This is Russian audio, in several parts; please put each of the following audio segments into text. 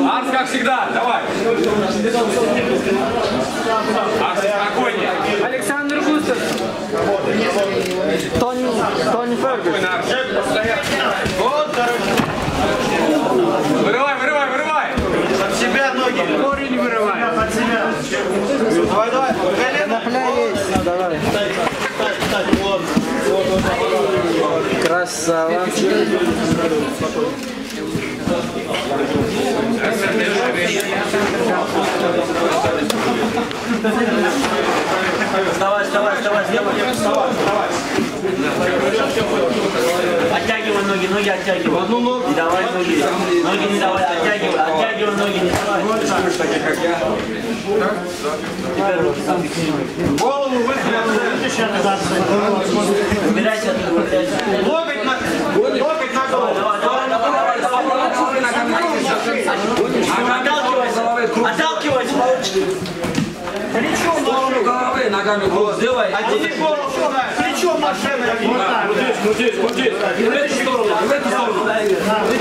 Арс, как всегда, давай. Арс, спокойнее. Александр Густав. Тони Фергюсон. Вырывай, вырывай, вырывай. От себя ноги. Корень вырывай. От себя. Давай, давай. Колено. Давай. Встать. Вот. Красава. Вставай. Оттягивай ноги оттягивай. Одну ногу. Не давай ноги. Ноги не давай, оттягивай ноги, не давай. Голову вытащи назад. Убирайся оттуда. Локоть на голову. Отталкивайся. Плечом Сторону головы, ногами голову сделай. Одни голову сюда. Плечом машины. Крутись. В эту сторону.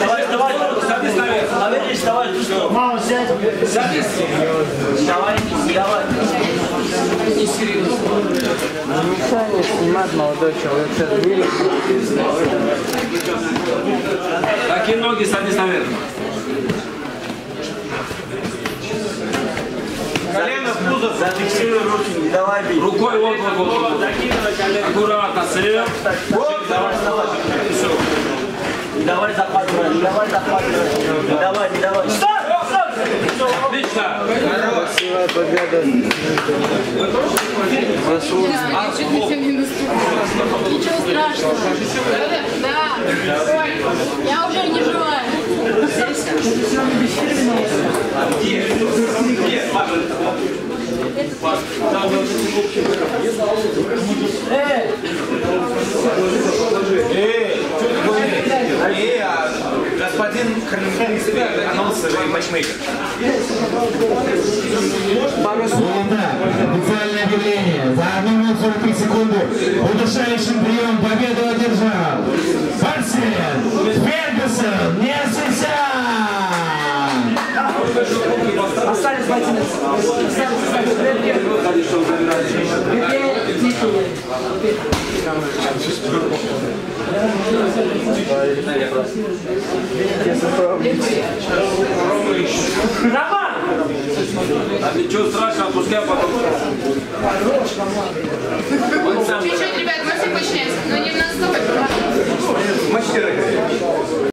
Давай. Садись наверх. Наверх, давай. Мама, сядь. Садись. Давай. Мешание снимать молодой человек. Сейчас вылез. Такие ноги, садись наверх. Колено в пузо. Зафиксируй руки, не давай бить. Рукой вот. Аккуратно, слева. Давай. Не давай захватывать. Не давай. Стоп! Отлично. Красивая победа. Ничего страшного. Да. Я уже не живая. Господин анонсер и матчмейкер. Официальное объявление. За 1 минуту 43 секунды удушающим приемом победу одержал Барсен Фергюсон Несесян. Остались ботинки. А ничего страшного, пускай потом.